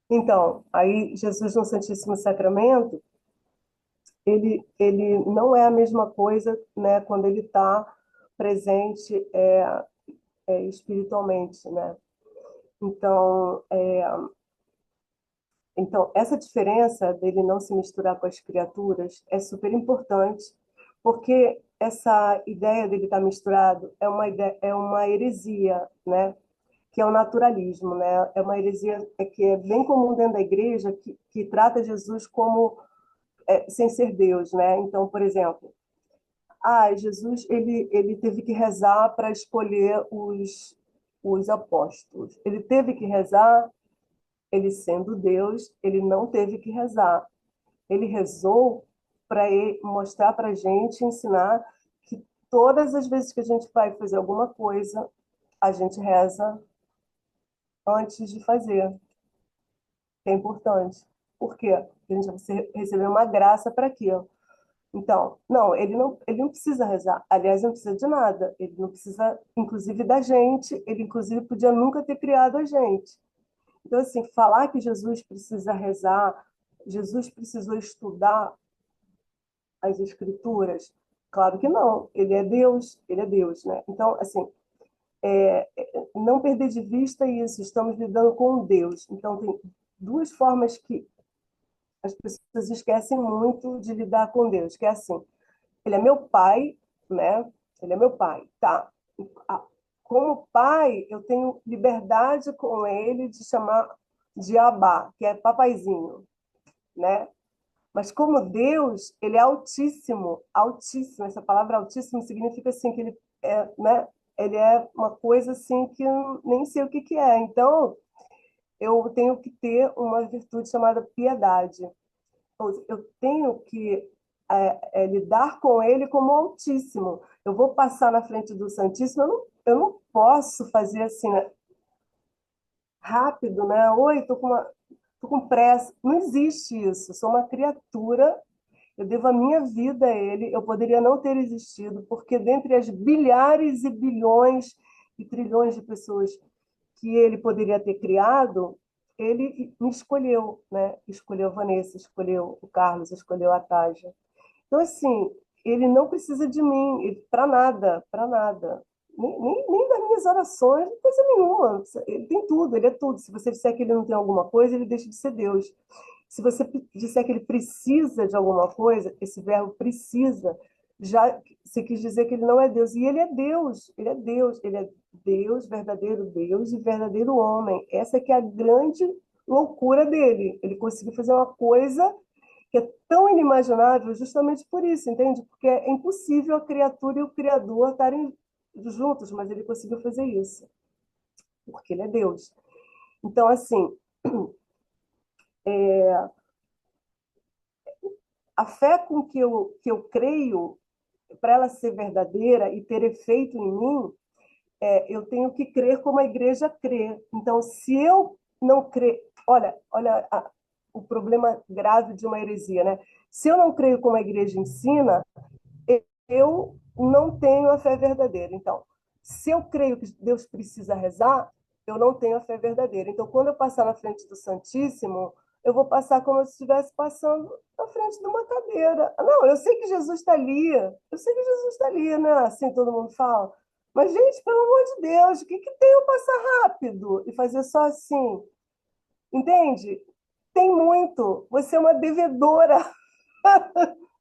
Então, aí Jesus no Santíssimo Sacramento, ele não é a mesma coisa, né, quando ele está presente espiritualmente, né? Então, essa diferença dele não se misturar com as criaturas é super importante, porque essa ideia dele estar misturado é uma heresia, né? Que é o naturalismo, né? É uma heresia que é bem comum dentro da igreja, que trata Jesus como sem ser Deus, né? Então, por exemplo, Jesus ele teve que rezar para escolher os apóstolos. Ele teve que rezar, ele sendo Deus, ele não teve que rezar. Ele rezou para mostrar para a gente, ensinar que todas as vezes que a gente vai fazer alguma coisa, a gente reza antes de fazer, que é importante. Por quê? Porque a gente vai receber uma graça para aquilo. Então, não, ele não precisa rezar. Aliás, não precisa de nada. Ele não precisa, inclusive, da gente. Ele, inclusive, podia nunca ter criado a gente. Então, assim, falar que Jesus precisa rezar, Jesus precisou estudar as escrituras, claro que não. Ele é Deus, né? Então, assim, não perder de vista isso. Estamos lidando com Deus. Então, tem duas formas que as pessoas esquecem muito de lidar com Deus, que é assim, ele é meu pai, né? Ele é meu pai, tá? Como pai, eu tenho liberdade com ele de chamar de Abá, que é papaizinho, né? Mas como Deus, ele é altíssimo, altíssimo. Essa palavra altíssimo significa assim que ele é, né? Ele é uma coisa assim que eu nem sei o que que é. Então, eu tenho que ter uma virtude chamada piedade. Eu tenho que lidar com ele como Altíssimo. Eu vou passar na frente do Santíssimo, eu não posso fazer assim, né, rápido, né? Oi, tô com pressa. Não existe isso. Eu sou uma criatura, eu devo a minha vida a ele. Eu poderia não ter existido, porque dentre as bilhares e bilhões e trilhões de pessoas que ele poderia ter criado, ele me escolheu, né? Escolheu a Vanessa, escolheu o Carlos, escolheu a Taja. Então, assim, ele não precisa de mim para nada, para nada. Nem das minhas orações, coisa nenhuma. Ele tem tudo, ele é tudo. Se você disser que ele não tem alguma coisa, ele deixa de ser Deus. Se você disser que ele precisa de alguma coisa, esse verbo precisa, já se quis dizer que ele não é Deus. E ele é Deus, ele é Deus, ele é Deus e verdadeiro homem. Essa é que é a grande loucura dele. Ele conseguiu fazer uma coisa que é tão inimaginável justamente por isso, entende? Porque é impossível a criatura e o Criador estarem juntos, mas ele conseguiu fazer isso, porque ele é Deus. Então, assim, a fé com que eu creio, para ela ser verdadeira e ter efeito em mim, eu tenho que crer como a igreja crê. Então, se eu não crer, olha o problema grave de uma heresia, né? Se eu não creio como a igreja ensina, eu não tenho a fé verdadeira. Então, se eu creio que Deus precisa rezar, eu não tenho a fé verdadeira. Então, quando eu passar na frente do Santíssimo, eu vou passar como se estivesse passando na frente de uma cadeira. Não, eu sei que Jesus está ali, eu sei que Jesus está ali, né? Assim todo mundo fala. Mas, gente, pelo amor de Deus, o que, que tem eu passar rápido e fazer só assim? Entende? Tem muito. Você é uma devedora.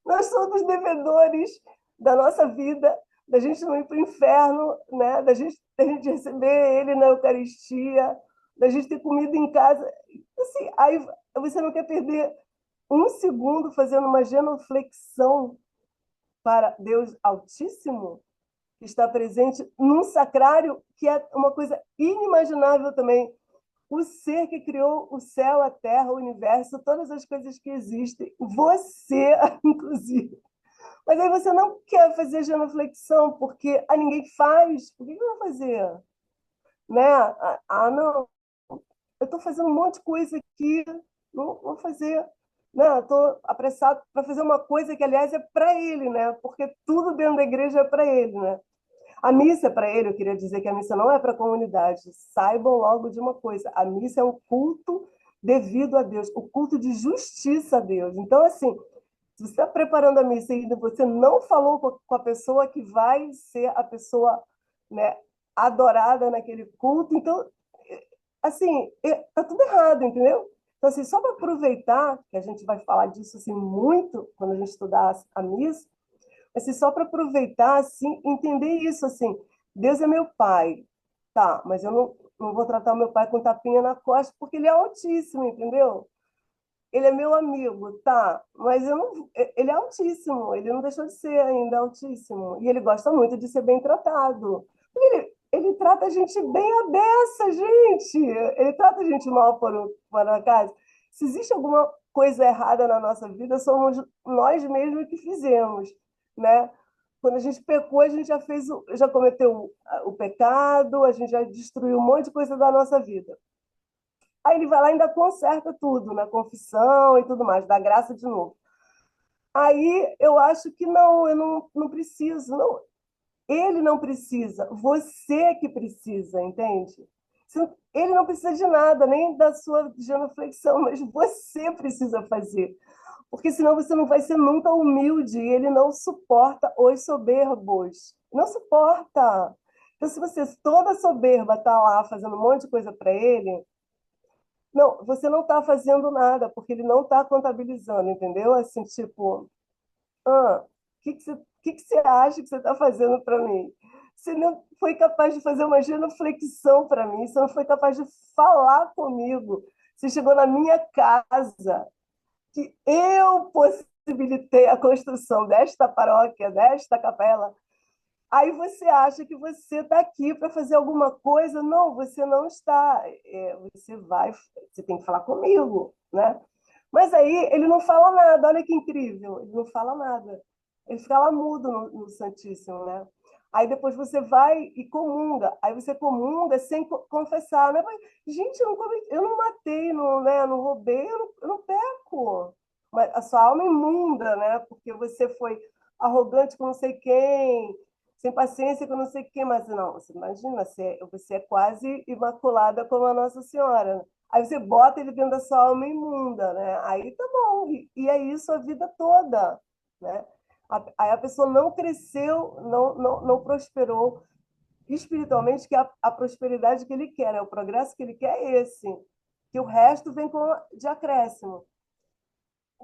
Nós somos devedores da nossa vida, da gente não ir para o inferno, né? Da gente receber Ele na Eucaristia, da gente ter comida em casa. Assim, aí você não quer perder um segundo fazendo uma genuflexão para Deus Altíssimo, que está presente num sacrário, que é uma coisa inimaginável também. O ser que criou o céu, a terra, o universo, todas as coisas que existem, você, inclusive. Mas aí você não quer fazer genuflexão, porque ninguém faz. Por que que vai fazer? Né? Não, eu estou fazendo um monte de coisa aqui, não vou fazer. Não, estou apressado para fazer uma coisa que, aliás, é para ele, né? Porque tudo dentro da igreja é para ele, né? A missa é para ele, eu queria dizer que a missa não é para a comunidade. Saibam logo de uma coisa: a missa é um culto devido a Deus, o culto de justiça a Deus. Então, assim, se você está preparando a missa e ainda você não falou com a pessoa que vai ser a pessoa, né, adorada naquele culto, então, assim, tá tudo errado, entendeu? Então, assim, só para aproveitar, que a gente vai falar disso assim, muito quando a gente estudar a missa, assim, só para aproveitar, assim, entender isso, assim, Deus é meu pai, tá, mas eu não vou tratar o meu pai com tapinha na costa, porque ele é altíssimo, entendeu? Ele é meu amigo, tá, mas eu não, ele é altíssimo, ele não deixou de ser ainda altíssimo, e ele gosta muito de ser bem tratado. Ele trata a gente bem a beça, gente. Ele trata a gente mal por acaso. Se existe alguma coisa errada na nossa vida, somos nós mesmos que fizemos, né? Quando a gente pecou, a gente já fez, já cometeu o pecado, a gente já destruiu um monte de coisa da nossa vida. Aí ele vai lá e ainda conserta tudo, na confissão e tudo mais, dá graça de novo. Aí eu acho que não, eu não preciso, não, ele não precisa, você que precisa, entende? Ele não precisa de nada, nem da sua genuflexão, mas você precisa fazer. Porque senão você não vai ser nunca humilde, e ele não suporta os soberbos. Não suporta. Então, se você toda soberba está lá fazendo um monte de coisa para ele, não, você não está fazendo nada, porque ele não está contabilizando, entendeu? Assim, tipo, o que você acha que você está fazendo para mim? Você não foi capaz de fazer uma genuflexão para mim, você não foi capaz de falar comigo. Você chegou na minha casa, que eu possibilitei a construção desta paróquia, desta capela. Aí você acha que você está aqui para fazer alguma coisa? Não, você não está. Você tem que falar comigo, né? Mas aí ele não fala nada, olha que incrível, ele não fala nada. Ele fica lá mudo no Santíssimo, né? Aí depois você vai e comunga. Aí você comunga sem confessar, né? Mas, gente, eu não matei, não, né? Não roubei, eu não peco. Mas a sua alma é imunda, né? Porque você foi arrogante com não sei quem, sem paciência com não sei quem, mas não, você imagina, você é quase imaculada como a Nossa Senhora, né? Aí você bota ele dentro da sua alma imunda, né? Aí tá bom, e é isso a vida toda, né? Aí a pessoa não cresceu, não prosperou espiritualmente, que a prosperidade que ele quer, né? O progresso que ele quer é esse, que o resto vem de acréscimo.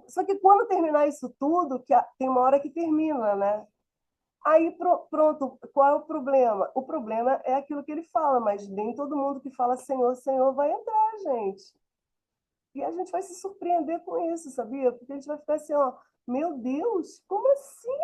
Só que quando terminar isso tudo, tem uma hora que termina, né? Aí pronto, qual é o problema? O problema é aquilo que ele fala, mas nem todo mundo que fala Senhor, Senhor vai entrar, gente. E a gente vai se surpreender com isso, sabia? Porque a gente vai ficar assim, ó, meu Deus, como assim?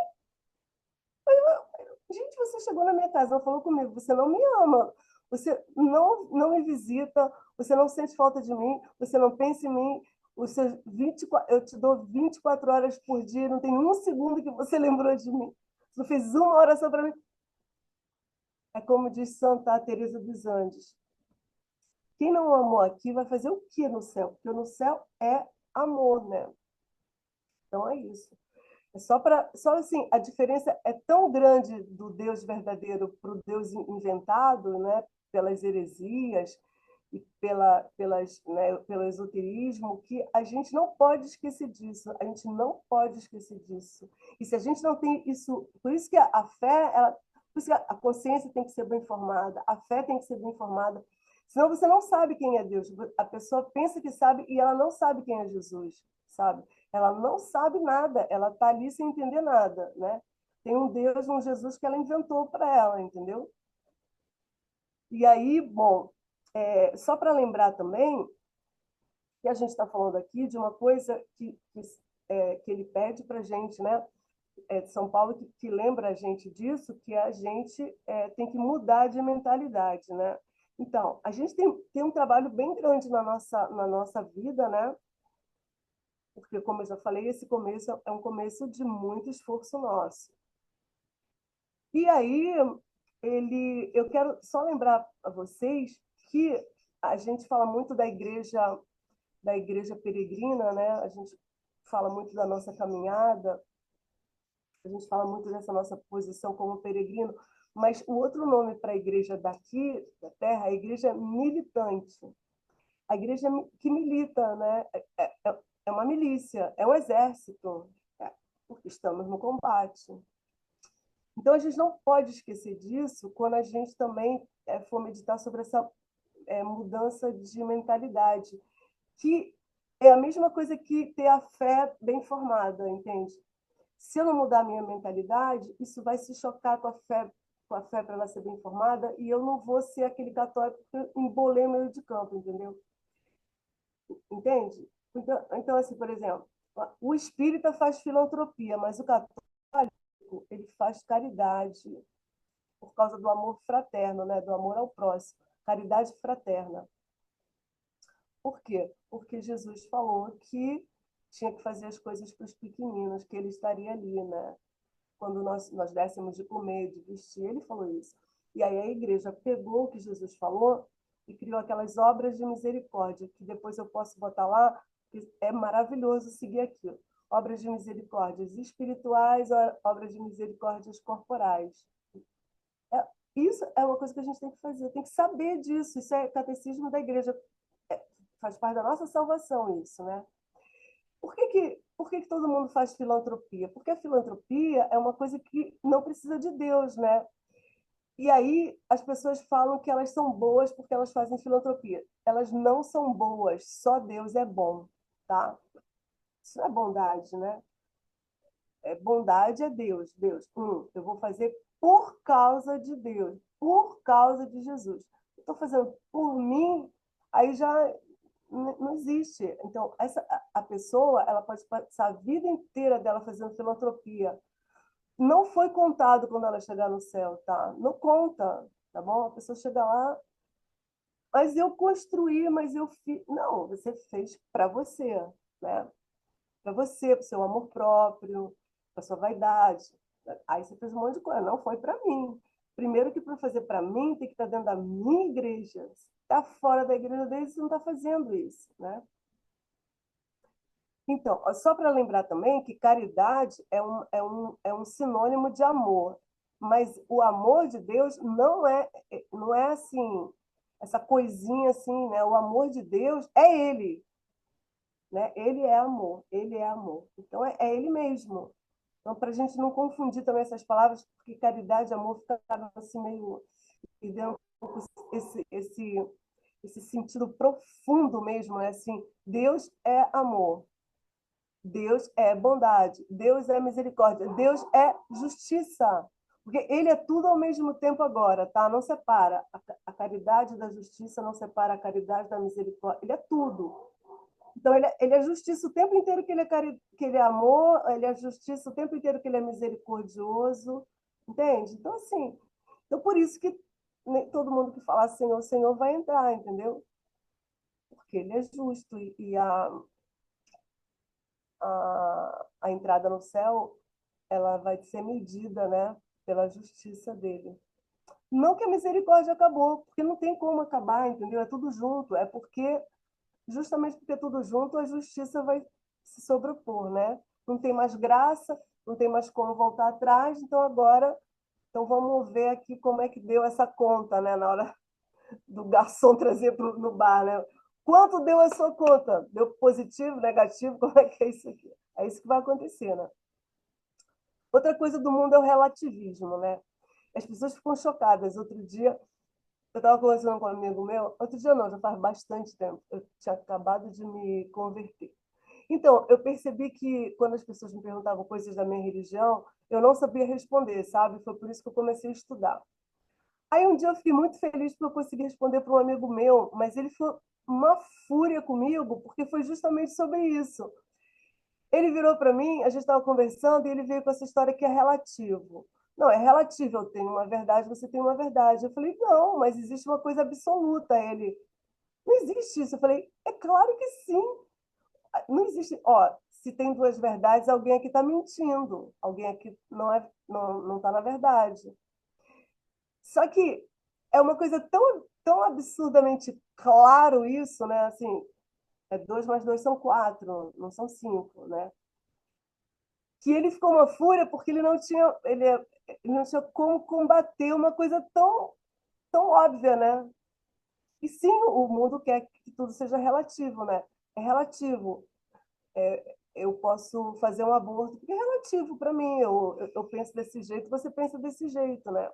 Gente, você chegou na minha casa, não falou comigo, você não me ama, você não me visita, você não sente falta de mim, você não pensa em mim, os seus 24, eu te dou 24 horas por dia, não tem um segundo que você lembrou de mim. Você não fez uma oração para mim. É como diz Santa Teresa dos Andes. Quem não amou aqui vai fazer o que no céu? Porque no céu é amor, né? Então é isso. Só assim, a diferença é tão grande do Deus verdadeiro para o Deus inventado, né? Pelas heresias e pelo esoterismo, que a gente não pode esquecer disso. A gente não pode esquecer disso. E se a gente não tem isso, por isso que a fé, por isso que a consciência tem que ser bem formada, a fé tem que ser bem formada. Senão você não sabe quem é Deus. A pessoa pensa que sabe e ela não sabe quem é Jesus, sabe? Ela não sabe nada, ela está ali sem entender nada, né? Tem um Deus, um Jesus que ela inventou para ela, entendeu? E aí, bom, só para lembrar também que a gente está falando aqui de uma coisa que ele pede para a gente, né? De São Paulo, que lembra a gente disso, que a gente tem que mudar de mentalidade, né? Então, a gente tem um trabalho bem grande na nossa vida, né? Porque, como eu já falei, esse começo é um começo de muito esforço nosso. E aí, eu quero só lembrar a vocês que a gente fala muito da igreja peregrina, né? A gente fala muito da nossa caminhada, a gente fala muito dessa nossa posição como peregrino, mas o outro nome para a igreja daqui, da terra, é a igreja militante. A igreja que milita, né? É uma milícia, é um exército, porque estamos no combate. Então, a gente não pode esquecer disso quando a gente também for meditar sobre essa mudança de mentalidade, que é a mesma coisa que ter a fé bem formada, entende? Se eu não mudar a minha mentalidade, isso vai se chocar com a fé para ela ser bem formada, e eu não vou ser aquele católico que embolei meio de campo, entendeu? Entende? Então, assim, por exemplo, o espírita faz filantropia, mas o católico ele faz caridade por causa do amor fraterno, né? Do amor ao próximo, caridade fraterna. Por quê? Porque Jesus falou que tinha que fazer as coisas para os pequeninos, que ele estaria ali, né? Quando nós dessemos de comer, de vestir, ele falou isso. E aí a igreja pegou o que Jesus falou e criou aquelas obras de misericórdia, que depois eu posso botar lá, que é maravilhoso seguir aquilo. Obras de misericórdias espirituais, obras de misericórdias corporais. Isso é uma coisa que a gente tem que fazer, tem que saber disso. Isso é catecismo da igreja, faz parte da nossa salvação isso, né? Por que todo mundo faz filantropia? Porque a filantropia é uma coisa que não precisa de Deus, né? E aí as pessoas falam que elas são boas porque elas fazem filantropia. Elas não são boas, só Deus é bom, tá? Isso não é bondade, né? Bondade é Deus. Deus, eu vou fazer por causa de Deus, por causa de Jesus. Estou fazendo por mim, aí já não existe. Então, a pessoa ela pode passar a vida inteira dela fazendo filantropia. Não foi contado quando ela chegar no céu, tá? Não conta, tá bom? A pessoa chega lá, mas eu construí, mas eu fiz. Não, você fez para você, né? Para você, para o seu amor próprio, para sua vaidade. Aí você fez um monte de coisa. Não foi para mim. Primeiro que para fazer para mim, tem que estar dentro da minha igreja. Se está fora da igreja deles, você não está fazendo isso, né? Então, só para lembrar também que caridade é um sinônimo de amor, mas o amor de Deus não é assim, essa coisinha assim, né? O amor de Deus é Ele, né? Ele é amor, Ele é amor. Então, é Ele mesmo. Então, para a gente não confundir também essas palavras, porque caridade e amor fica assim meio perdendo um pouco esse sentido profundo mesmo, né? Assim, Deus é amor. Deus é bondade, Deus é misericórdia, Deus é justiça. Porque ele é tudo ao mesmo tempo agora, tá? Não separa. A caridade da justiça não separa a caridade da misericórdia. Ele é tudo. Então, ele é justiça o tempo inteiro que que ele é amor, ele é justiça o tempo inteiro que ele é misericordioso. Entende? Então, assim, então por isso que nem todo mundo que fala Senhor, Senhor vai entrar, entendeu? Porque ele é justo e a entrada no céu ela vai ser medida, né, pela justiça dele. Não que a misericórdia acabou, porque não tem como acabar, entendeu? É tudo junto. É porque, justamente porque é tudo junto, a justiça vai se sobrepor, né? Não tem mais graça, não tem mais como voltar atrás, então agora, então vamos ver aqui como é que deu essa conta, né, na hora do garçom trazer no bar, né? Quanto deu a sua conta? Deu positivo, negativo? Como é que é isso aqui? É isso que vai acontecer, né? Outra coisa do mundo é o relativismo, né? As pessoas ficam chocadas. Outro dia, eu estava conversando com um amigo meu, outro dia não, já faz bastante tempo, eu tinha acabado de me converter. Então, eu percebi que quando as pessoas me perguntavam coisas da minha religião, eu não sabia responder, sabe? Foi por isso que eu comecei a estudar. Aí um dia eu fiquei muito feliz porque eu consegui responder para um amigo meu, mas ele foi uma fúria comigo, porque foi justamente sobre isso. Ele virou para mim, a gente estava conversando e ele veio com essa história que é relativo. Não, é relativo, eu tenho uma verdade, você tem uma verdade. Eu falei, não, mas existe uma coisa absoluta. Ele, não existe isso. Eu falei, é claro que sim. Não existe. Ó, se tem duas verdades, alguém aqui está mentindo. Alguém aqui não está na verdade. Só que é uma coisa tão absurdamente claro isso, né? Assim, dois mais dois são quatro, não são cinco, né? Que ele ficou uma fúria porque ele não tinha como combater uma coisa tão óbvia, né? E sim, o mundo quer que tudo seja relativo, né? É relativo. Eu posso fazer um aborto porque é relativo para mim. Eu penso desse jeito, você pensa desse jeito, né?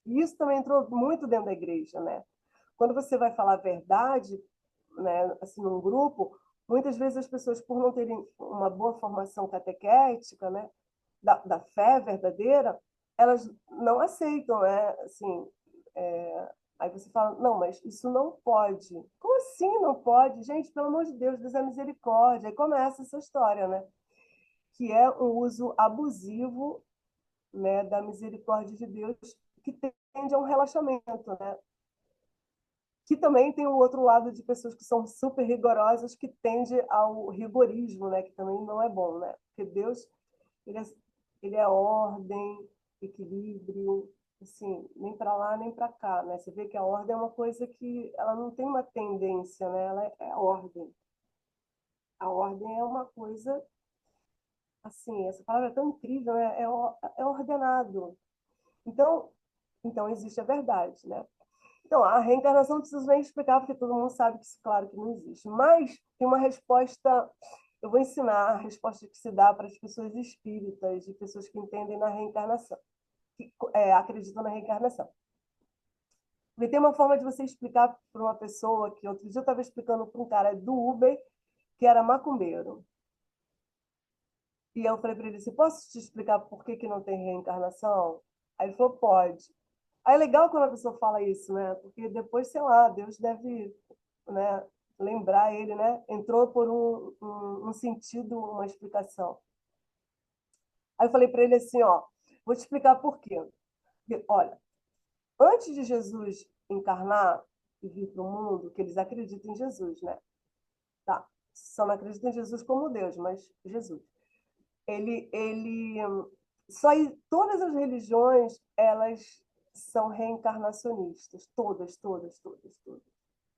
E isso também entrou muito dentro da igreja, né? Quando você vai falar a verdade, né, assim, num grupo, muitas vezes as pessoas, por não terem uma boa formação catequética, né, da fé verdadeira, elas não aceitam, né? Assim, aí você fala, não, mas isso não pode. Como assim não pode? Gente, pelo amor de Deus, Deus é misericórdia. Aí começa essa história, né? Que é um uso abusivo, né, da misericórdia de Deus, que tende a um relaxamento, né? Que também tem o outro lado de pessoas que são super rigorosas, que tende ao rigorismo, né? Que também não é bom, né? Porque Deus, ele é, ele é ordem, equilíbrio, assim, nem para lá nem para cá, né? Você vê que a ordem é uma coisa que ela não tem uma tendência, né? Ela é ordem. A ordem é uma coisa, assim, essa palavra é tão incrível, né? É ordenado. Então, então existe a verdade, né? Então, a reencarnação não preciso nem explicar, porque todo mundo sabe que isso, claro, que não existe. Mas tem uma resposta, eu vou ensinar a resposta que se dá para as pessoas espíritas e pessoas que entendem na reencarnação, que acreditam na reencarnação. Porque tem uma forma de você explicar para uma pessoa que outro dia eu estava explicando para um cara do Uber que era macumbeiro. E eu falei para ele assim, posso te explicar por que, que não tem reencarnação? Aí ele falou, pode. Aí é legal quando a pessoa fala isso, né? Porque depois, sei lá, Deus deve, né, lembrar ele, né? Entrou por um sentido, uma explicação. Aí eu falei para ele assim, ó, vou te explicar por quê. Porque, olha, antes de Jesus encarnar e vir para o mundo, que eles acreditam em Jesus, né? Tá. Só não acreditam em Jesus como Deus, mas Jesus. Ele só todas as religiões, elas são reencarnacionistas, todas.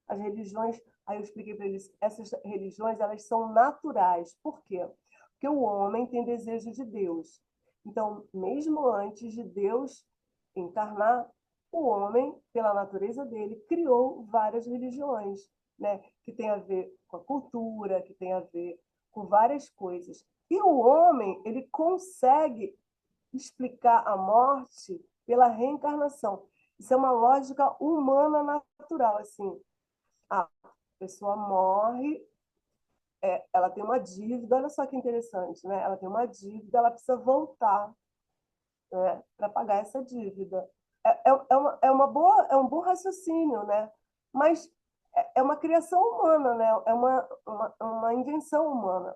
As religiões, aí eu expliquei para eles, essas religiões, elas são naturais. Por quê? Porque o homem tem desejo de Deus. Então, mesmo antes de Deus encarnar, o homem, pela natureza dele, criou várias religiões, né? Que tem a ver com a cultura, que tem a ver com várias coisas. E o homem, ele consegue explicar a morte pela reencarnação. Isso é uma lógica humana natural, assim. A pessoa morre, ela tem uma dívida, olha só que interessante, né? Ela tem uma dívida, ela precisa voltar, né, para pagar essa dívida. É um bom raciocínio, né? Mas é uma criação humana, né? É uma invenção humana.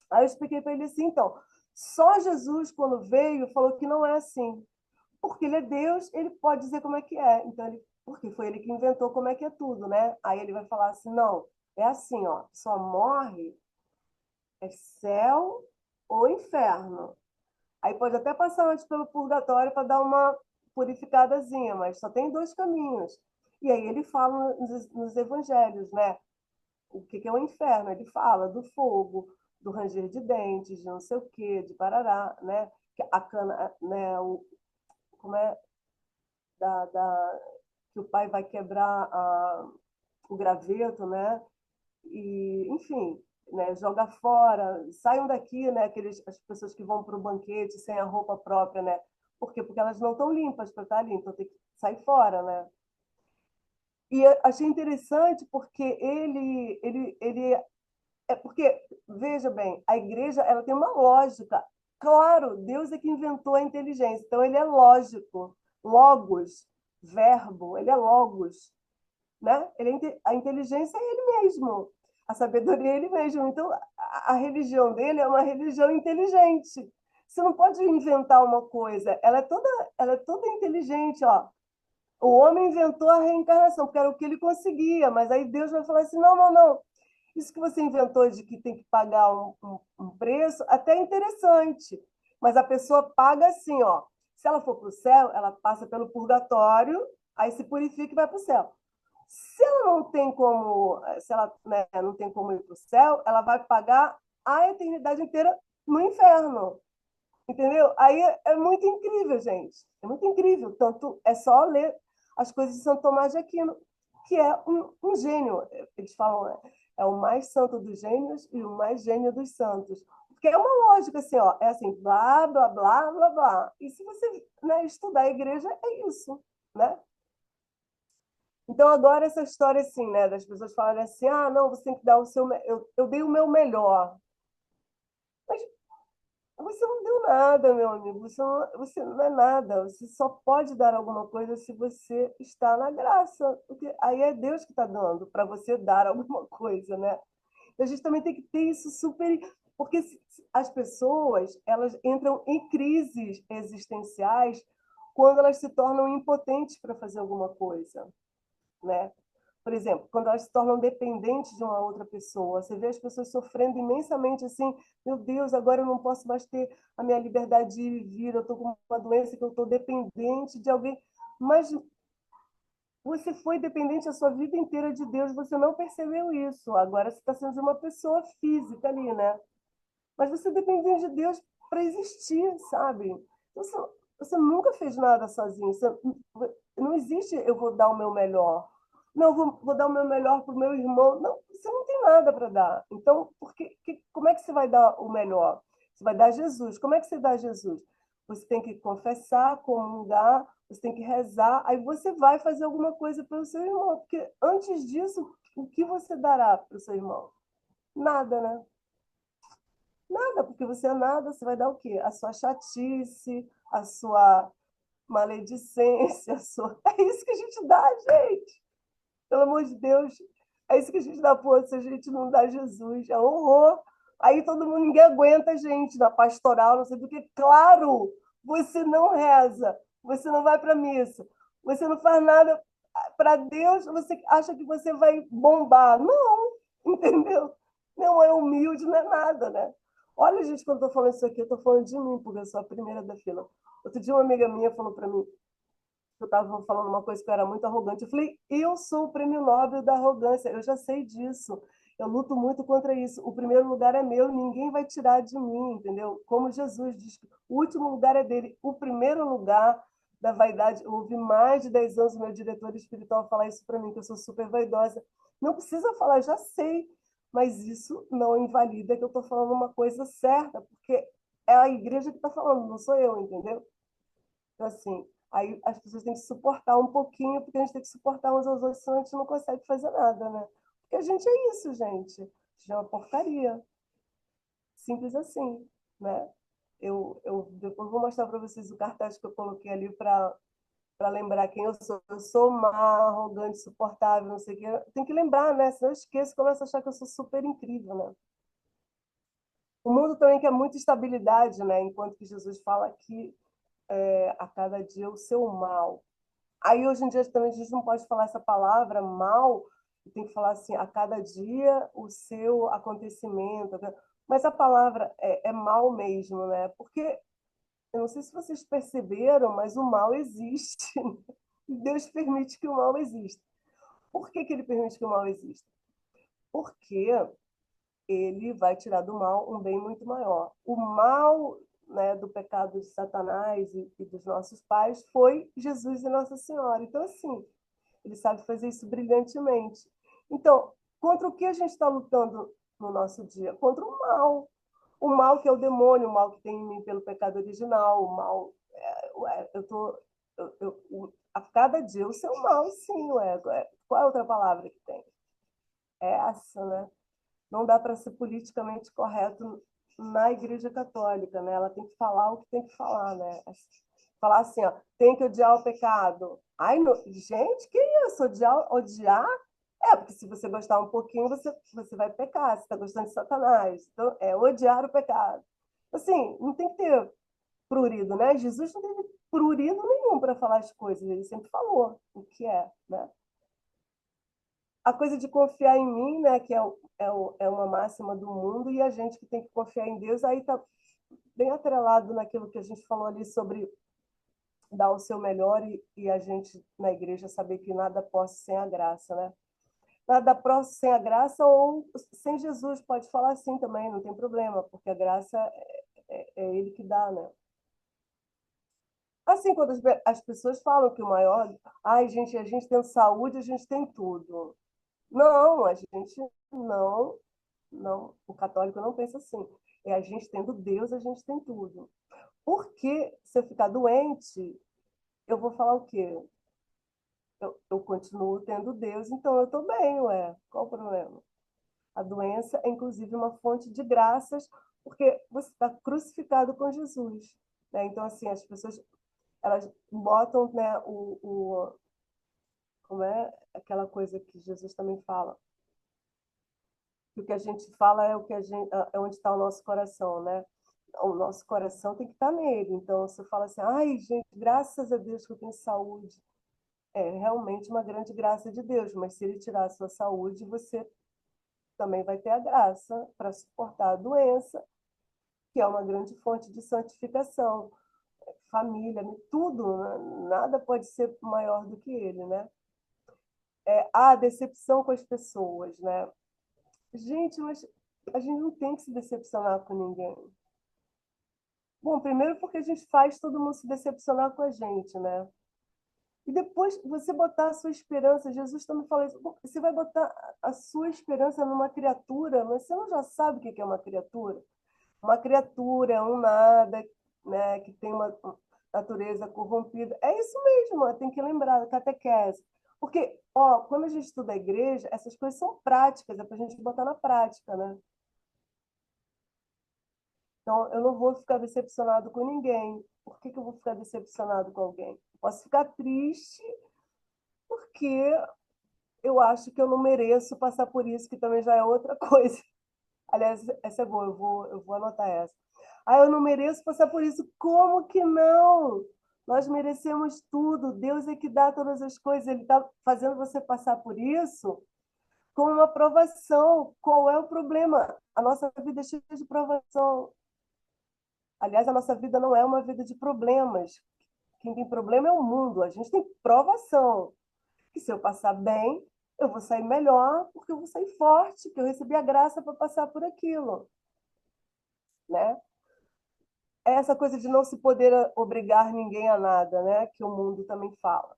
Aí eu expliquei para ele assim, então, só Jesus, quando veio, falou que não é assim. Porque ele é Deus, ele pode dizer como é que é. Então, porque foi ele que inventou como é que é tudo, né? Aí ele vai falar assim, não, é assim, ó, só morre é céu ou inferno. Aí pode até passar antes pelo purgatório para dar uma purificadazinha, mas só tem dois caminhos. E aí ele fala nos evangelhos, né? O que que é o inferno? Ele fala do fogo, do ranger de dentes, de não sei o quê, de parará, né? A cana, né? Como é que o pai vai quebrar o graveto, né? E, enfim, né? Joga fora, saiam daqui, né? As pessoas que vão para o banquete sem a roupa própria, né? Por quê? Porque elas não estão limpas para estar ali, então tem que sair fora, né? E eu achei interessante porque ele porque, veja bem, a igreja ela tem uma lógica. Claro, Deus é que inventou a inteligência, então ele é lógico. Logos, verbo, ele é logos, né? A inteligência é ele mesmo, a sabedoria é ele mesmo. Então, a religião dele é uma religião inteligente. Você não pode inventar uma coisa, ela é toda inteligente, ó. O homem inventou a reencarnação, porque era o que ele conseguia, mas aí Deus vai falar assim: não, não, não. Isso que você inventou de que tem que pagar um preço, até é interessante, mas a pessoa paga assim, ó. Se ela for para o céu, ela passa pelo purgatório, aí se purifica e vai para o céu. Se ela não tem como, se ela, né, não tem como ir para o céu, ela vai pagar a eternidade inteira no inferno. Entendeu? Aí é muito incrível, gente. É muito incrível. Tanto é só ler as coisas de Santo Tomás de Aquino. que é um gênio. Eles falam, né? É o mais santo dos gênios e o mais gênio dos santos. Porque é uma lógica assim, ó, é assim, blá, blá, blá, blá, blá. E se você, né, estudar a igreja, é isso, né? Então, agora essa história assim, né, das pessoas falarem assim, ah, não, você tem que dar o seu... Eu dei o meu melhor. Mas você não deu nada, meu amigo. Você não é nada. Você só pode dar alguma coisa se você está na graça. Porque aí é Deus que está dando para você dar alguma coisa, né? A gente também tem que ter isso super... Porque as pessoas, elas entram em crises existenciais quando elas se tornam impotentes para fazer alguma coisa, né? Por exemplo, quando elas se tornam dependentes de uma outra pessoa, você vê as pessoas sofrendo imensamente assim, meu Deus, agora eu não posso mais ter a minha liberdade de ir e vir, eu estou com uma doença que eu estou dependente de alguém. Mas você foi dependente a sua vida inteira de Deus, você não percebeu isso. Agora você está sendo uma pessoa física ali, né? Mas você depende de Deus para existir, sabe? Você, você nunca fez nada sozinho. Você, não existe eu vou dar o meu melhor. Não, vou dar o meu melhor para o meu irmão. Não, você não tem nada para dar. Então, como é que você vai dar o melhor? Você vai dar Jesus. Como é que você dá Jesus? Você tem que confessar, comungar, você tem que rezar, aí você vai fazer alguma coisa pelo seu irmão. Porque antes disso, o que você dará para o seu irmão? Nada, né? Nada, porque você é nada, você vai dar o quê? A sua chatice, a sua maledicência, a sua... É isso que a gente dá, gente. Pelo amor de Deus. É isso que a gente dá, pô, se a gente não dá Jesus. É um horror. Aí todo mundo, ninguém aguenta a gente na pastoral, não sei do que. Claro, você não reza, você não vai para missa, você não faz nada para Deus, você acha que você vai bombar. Não, entendeu? Não é humilde, não é nada, né? Olha, gente, quando eu tô falando isso aqui, eu tô falando de mim, porque eu sou a primeira da fila. Outro dia uma amiga minha falou para mim, eu estava falando uma coisa que eu era muito arrogante. Eu falei, eu sou o prêmio Nobel da arrogância, eu já sei disso. Eu luto muito contra isso. O primeiro lugar é meu, ninguém vai tirar de mim, entendeu? Como Jesus diz, o último lugar é dele. O primeiro lugar da vaidade, eu ouvi mais de 10 anos o meu diretor espiritual falar isso para mim, que eu sou super vaidosa. Não precisa falar, já sei, mas isso não invalida que eu estou falando uma coisa certa, porque é a igreja que está falando, não sou eu, entendeu? Então, assim, aí as pessoas têm que suportar um pouquinho, porque a gente tem que suportar uns aos outros, senão a gente não consegue fazer nada, né? Porque a gente é isso, gente. A gente é uma porcaria. Simples assim, né? Eu depois vou mostrar para vocês o cartaz que eu coloquei ali para lembrar quem eu sou. Eu sou má, arrogante, suportável, não sei o quê. Tem que lembrar, né? Senão eu esqueço e começo a achar que eu sou super incrível, né? O mundo também quer muita estabilidade, né? Enquanto que Jesus fala que a cada dia o seu mal. Aí, hoje em dia, também a gente não pode falar essa palavra mal, tem que falar assim, a cada dia o seu acontecimento. Mas a palavra é mal mesmo, né? Porque, eu não sei se vocês perceberam, mas o mal existe. Deus permite que o mal exista. Por que ele permite que o mal exista? Porque ele vai tirar do mal um bem muito maior. O mal, né, do pecado de Satanás e dos nossos pais foi Jesus e Nossa Senhora. Então, assim, ele sabe fazer isso brilhantemente. Então, contra o que a gente está lutando no nosso dia? Contra o mal. O mal que é o demônio, o mal que tem em mim pelo pecado original, o mal... eu tô... a cada dia o seu mal, sim, ué. Qual é a outra palavra que tem? É essa, né? Não dá para ser politicamente correto na Igreja Católica, né? Ela tem que falar o que tem que falar, né? Falar assim, ó, tem que odiar o pecado. Ai, gente, que isso? Odiar? É, porque se você gostar um pouquinho, você vai pecar. Você está gostando de Satanás. Então, é odiar o pecado. Assim, não tem que ter prurido, né? Jesus não teve prurido nenhum para falar as coisas. Ele sempre falou o que é, né? A coisa de confiar em mim, né, que é uma máxima do mundo, e a gente que tem que confiar em Deus, aí está bem atrelado naquilo que a gente falou ali sobre dar o seu melhor e a gente na igreja saber que nada posso sem a graça, né? Nada posso sem a graça ou sem Jesus, pode falar assim também, não tem problema, porque a graça é Ele que dá, né? Assim, quando as pessoas falam que o maior, ai, gente, a gente tem saúde, a gente tem tudo. Não, a gente não, não, o católico não pensa assim. É a gente tendo Deus, a gente tem tudo. Porque se eu ficar doente, eu vou falar o quê? Eu continuo tendo Deus, então eu estou bem, ué. Qual o problema? A doença é, inclusive, uma fonte de graças, porque você está crucificado com Jesus. Né? Então, assim, as pessoas elas botam, né, como é aquela coisa que Jesus também fala, que o que a gente fala é o que a gente, é onde está o nosso coração, né? O nosso coração tem que estar nele. Então, você fala assim, ai, gente, graças a Deus que eu tenho saúde. É realmente uma grande graça de Deus, mas se ele tirar a sua saúde, você também vai ter a graça para suportar a doença, que é uma grande fonte de santificação. Família, tudo, né? Nada pode ser maior do que ele, né? A decepção com as pessoas, né? Gente, mas a gente não tem que se decepcionar com ninguém. Bom, primeiro porque a gente faz todo mundo se decepcionar com a gente, né? E depois você botar a sua esperança, Jesus também fala isso, você vai botar a sua esperança numa criatura, mas você não já sabe o que é uma criatura? Uma criatura é um nada, né, que tem uma natureza corrompida. É isso mesmo, tem que lembrar da catequese. Porque, ó, quando a gente estuda a igreja, essas coisas são práticas, é para a gente botar na prática, né? Então, eu não vou ficar decepcionado com ninguém. Por que que eu vou ficar decepcionado com alguém? Posso ficar triste porque eu acho que eu não mereço passar por isso, que também já é outra coisa. Aliás, essa é boa, eu vou anotar essa. Ah, eu não mereço passar por isso. Como que não? Nós merecemos tudo. Deus é que dá todas as coisas. Ele está fazendo você passar por isso com uma provação. Qual é o problema? A nossa vida é cheia de provação. Aliás, a nossa vida não é uma vida de problemas. Quem tem problema é o mundo. A gente tem provação. Que se eu passar bem, eu vou sair melhor, porque eu vou sair forte, que eu recebi a graça para passar por aquilo, né? É essa coisa de não se poder obrigar ninguém a nada, né? Que o mundo também fala.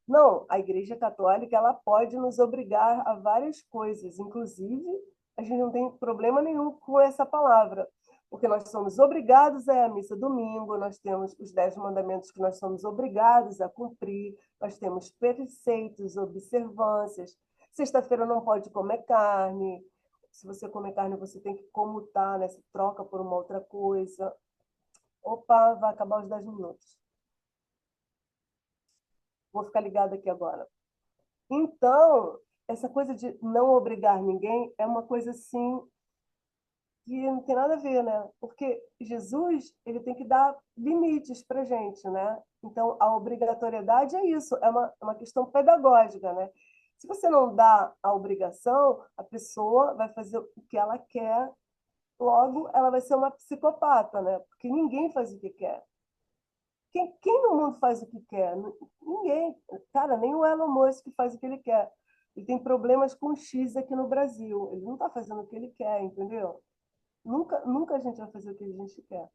Não, a Igreja Católica ela pode nos obrigar a várias coisas, inclusive a gente não tem problema nenhum com essa palavra, porque nós somos obrigados a ir à missa domingo, nós temos os 10 mandamentos que nós somos obrigados a cumprir, nós temos preceitos, observâncias. Sexta-feira não pode comer carne, se você comer carne você tem que comutar, né? Se troca por uma outra coisa. Opa, vai acabar os 10 minutos. Vou ficar ligada aqui agora. Então, essa coisa de não obrigar ninguém é uma coisa assim que não tem nada a ver, né? Porque Jesus, ele tem que dar limites para gente, né? Então, a obrigatoriedade é isso, é uma questão pedagógica, né? Se você não dá a obrigação, a pessoa vai fazer o que ela quer, logo ela vai ser uma psicopata, né? Porque ninguém faz o que quer. Quem no mundo faz o que quer? Ninguém. Cara, nem o Elon Musk faz o que ele quer. Ele tem problemas com o X aqui no Brasil. Ele não está fazendo o que ele quer, entendeu? Nunca, nunca a gente vai fazer o que a gente quer.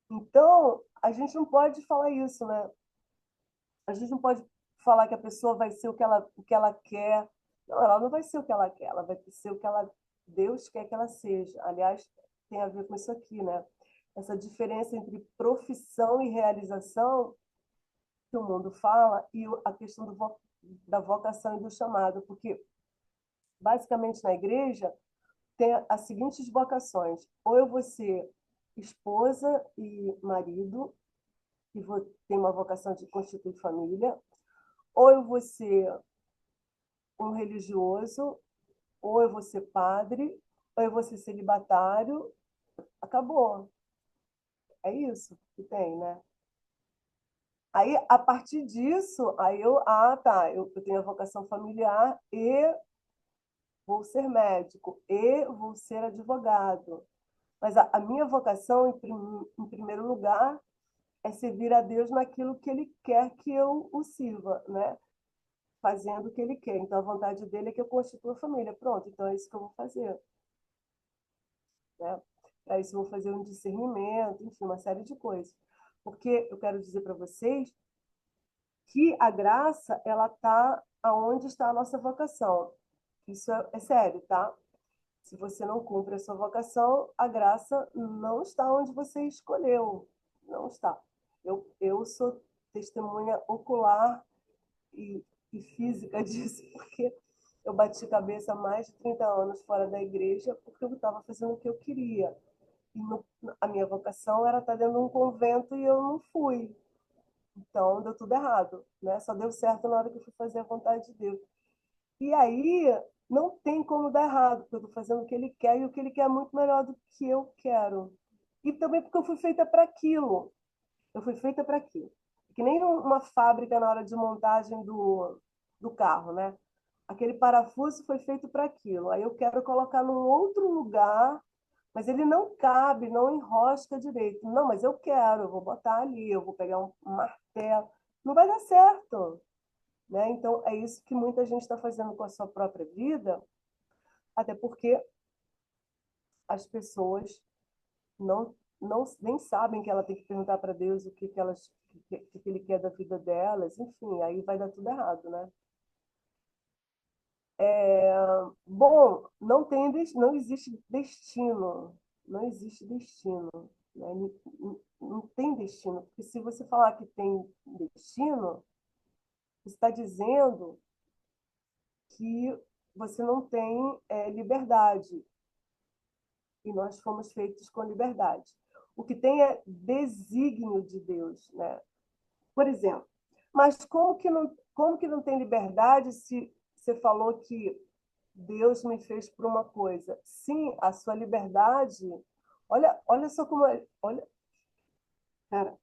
Então, a gente não pode falar isso, né? A gente não pode falar que a pessoa vai ser o que ela quer. Não, ela não vai ser o que ela quer, ela vai ser o que Deus quer que ela seja. Aliás, tem a ver com isso aqui, né? Essa diferença entre profissão e realização que o mundo fala e a questão da vocação e do chamado, porque basicamente na igreja tem as seguintes vocações: ou eu vou ser esposa e marido e vou ter uma vocação de constituir família, ou eu vou ser um religioso, ou eu vou ser padre, ou eu vou ser celibatário. Acabou. É isso que tem, né? Aí, a partir disso, aí tá, eu tenho a vocação familiar e vou ser médico e vou ser advogado. Mas a minha vocação, em primeiro lugar, é servir a Deus naquilo que Ele quer que eu o sirva, né? Fazendo o que Ele quer. Então, a vontade dele é que eu constitua a família. Pronto, então é isso que eu vou fazer, né? Para isso, eu vou fazer um discernimento, enfim, uma série de coisas. Porque eu quero dizer para vocês que a graça, ela está aonde está a nossa vocação. Isso é sério, tá? Se você não cumpre a sua vocação, a graça não está onde você escolheu. Não está. Eu sou testemunha ocular e física disso, porque eu bati cabeça há mais de 30 anos fora da igreja, porque eu estava fazendo o que eu queria. E a minha vocação era estar dentro de um convento e eu não fui. Então, deu tudo errado, né? Só deu certo na hora que eu fui fazer a vontade de Deus. E aí, não tem como dar errado, porque eu estou fazendo o que ele quer e o que ele quer é muito melhor do que eu quero. E também porque eu fui feita para aquilo. Eu fui feita para aquilo. Que nem uma fábrica na hora de montagem do carro, né? Aquele parafuso foi feito para aquilo. Aí eu quero colocar num outro lugar, mas ele não cabe, não enrosca direito. Não, mas eu quero, eu vou botar ali, eu vou pegar um martelo. Não vai dar certo, né? Então é isso que muita gente está fazendo com a sua própria vida, até porque as pessoas não nem sabem que ela tem que perguntar para Deus o que ele quer da vida delas, enfim, aí vai dar tudo errado, né? Bom, não existe destino, não existe destino, né? Não tem destino, porque se você falar que tem destino, você está dizendo que você não tem liberdade, e nós fomos feitos com liberdade. O que tem é desígnio de Deus, né? Por exemplo, mas como que não tem liberdade se você falou que Deus me fez por uma coisa? Sim, a sua liberdade. Olha só como olha, cara,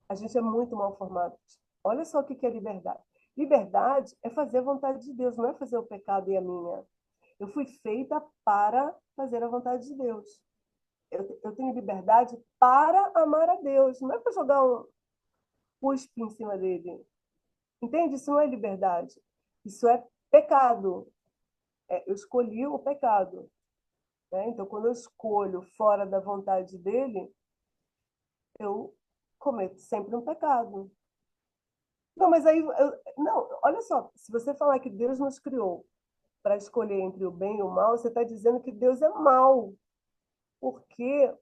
a gente é muito mal formado. Olha só o que é liberdade. Liberdade é fazer a vontade de Deus, não é fazer o pecado e a minha. Eu fui feita para fazer a vontade de Deus. Eu tenho liberdade para amar a Deus, não é para jogar um cuspe em cima dele. Entende? Isso não é liberdade. Isso é pecado. Eu escolhi o pecado. Né? Então, quando eu escolho fora da vontade dele, eu cometo sempre um pecado. Não, mas aí, não, olha só, se você falar que Deus nos criou para escolher entre o bem e o mal, você está dizendo que Deus é mal, porque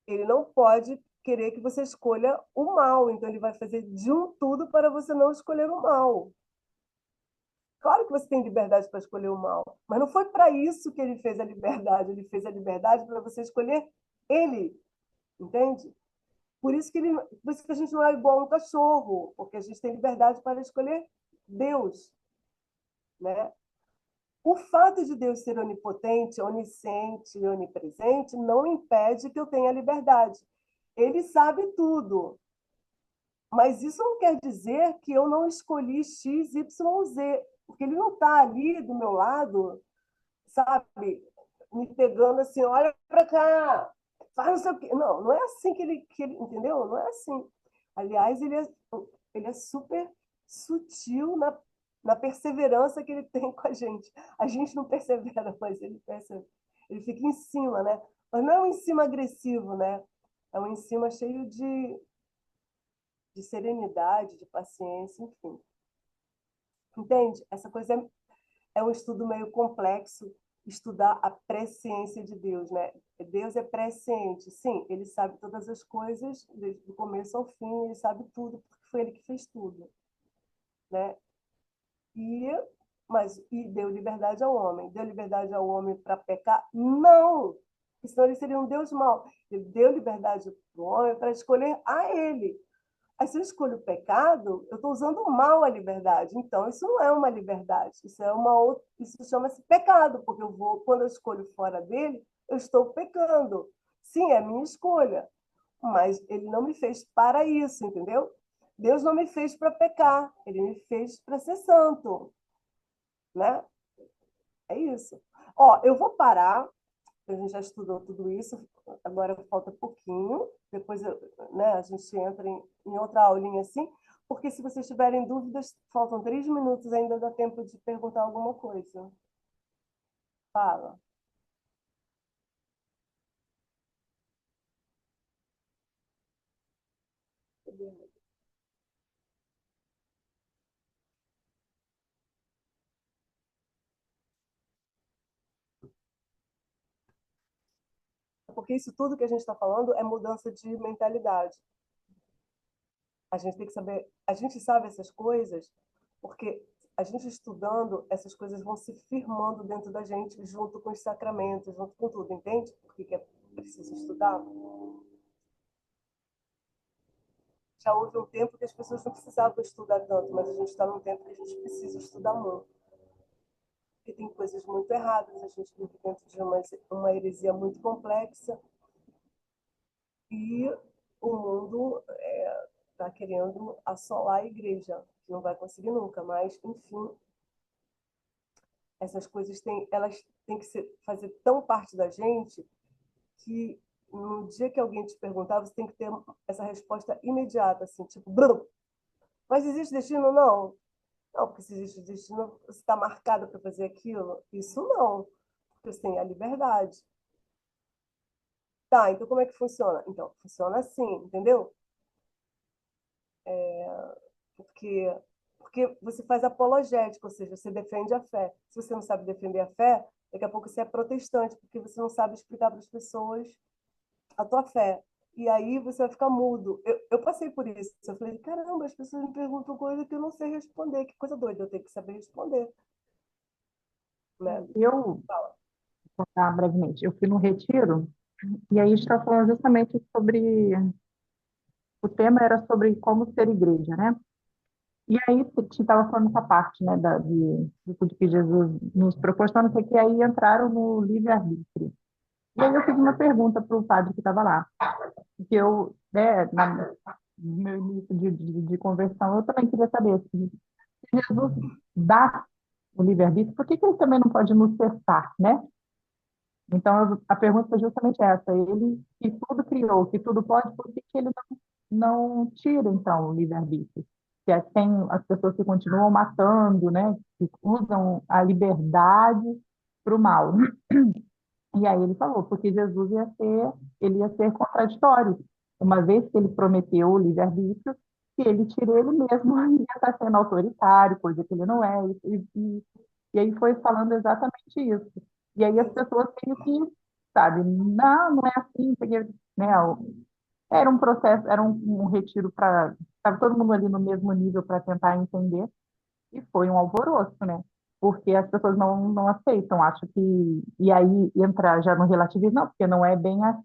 ele não pode querer que você escolha o mal, então ele vai fazer de um tudo para você não escolher o mal. Claro que você tem liberdade para escolher o mal, mas não foi para isso que ele fez a liberdade. Ele fez a liberdade para você escolher ele, entende? Por isso que a gente não é igual a um cachorro, porque a gente tem liberdade para escolher Deus, né? O fato de Deus ser onipotente, onisciente e onipresente não impede que eu tenha liberdade. Ele sabe tudo, mas isso não quer dizer que eu não escolhi X, Y, Z, porque ele não está ali do meu lado, sabe, me pegando assim, olha para cá, faz não sei o quê. Não, não é assim que ele, entendeu? Não é assim. Aliás, ele é super sutil na perseverança que ele tem com a gente. A gente não persevera, mas ele persevera. Ele fica em cima, né? Mas não é um em cima agressivo, né? É um em cima cheio de serenidade, de paciência, enfim. Entende? Essa coisa é um estudo meio complexo, estudar a presciência de Deus, né? Deus é presciente, sim, ele sabe todas as coisas, desde o começo ao fim, ele sabe tudo, porque foi ele que fez tudo, né? E, e deu liberdade ao homem. Deu liberdade ao homem para pecar? Não! Porque senão ele seria um Deus mau. Ele deu liberdade para o homem para escolher a ele. Aí, se eu escolho o pecado, eu estou usando mal a liberdade. Então, isso não é uma liberdade. Isso chama-se pecado, porque quando eu escolho fora dele, eu estou pecando. Sim, é minha escolha, mas ele não me fez para isso, entendeu? Deus não me fez para pecar, ele me fez para ser santo, né? É isso. Ó, eu vou parar, a gente já estudou tudo isso, agora falta pouquinho, depois né, a gente entra em outra aulinha assim, porque se vocês tiverem dúvidas, faltam 3 minutos, ainda dá tempo de perguntar alguma coisa. Fala. porque isso tudo que a gente está falando é mudança de mentalidade. A gente tem que saber, a gente sabe essas coisas porque a gente estudando, essas coisas vão se firmando dentro da gente, junto com os sacramentos, junto com tudo, entende? Por que é preciso estudar? Já houve um tempo que as pessoas não precisavam estudar tanto, mas a gente está num tempo que a gente precisa estudar muito. Porque tem coisas muito erradas, a gente vive dentro de uma heresia muito complexa e o mundo está querendo assolar a igreja, que não vai conseguir nunca, mas, enfim, essas coisas elas têm que fazer tão parte da gente que no dia que alguém te perguntar, você tem que ter essa resposta imediata, assim, tipo, Brum, mas existe destino? Não. Não, porque se existe destino, você está marcado para fazer aquilo? Isso não, porque você tem a liberdade. Tá, então como é que funciona? Então, funciona assim, entendeu? Porque, porque você faz apologética, ou seja, você defende a fé. Se você não sabe defender a fé, daqui a pouco você é protestante, porque você não sabe explicar para as pessoas a tua fé. E aí você vai ficar mudo. Eu passei por isso. Eu falei, caramba, as pessoas me perguntam coisa que eu não sei responder. Que coisa doida, eu tenho que saber responder. Né? Eu, tá, brevemente, eu fui num retiro e aí está falando justamente sobre, o tema era sobre como ser igreja, né? E aí você estava falando essa parte, né, de tudo que Jesus nos proporciona, que aí entraram no livre-arbítrio. E aí eu fiz uma pergunta para o padre que estava lá, que eu, né, no meu início de conversão, eu também queria saber se Jesus dá o livre-arbítrio, por que que ele também não pode nos testar, né? Então, a pergunta é justamente essa. Ele que tudo criou, que tudo pode, por que que ele não tira, então, o livre-arbítrio? Que é, tem as pessoas que continuam matando, né? Que usam a liberdade para o mal. E aí ele falou, porque Jesus ele ia ser contraditório. Uma vez que ele prometeu o livre-arbítrio, se ele tira ele mesmo, ele ia estar sendo autoritário, coisa que ele não é. E aí foi falando exatamente isso. E aí as Sim, pessoas meio que, sabe, não, não é assim, porque, né, era um processo, era um retiro para, estava todo mundo ali no mesmo nível para tentar entender, e foi um alvoroço, né? Porque as pessoas não aceitam, acho que, e aí entra já no relativismo, não, porque não é bem assim.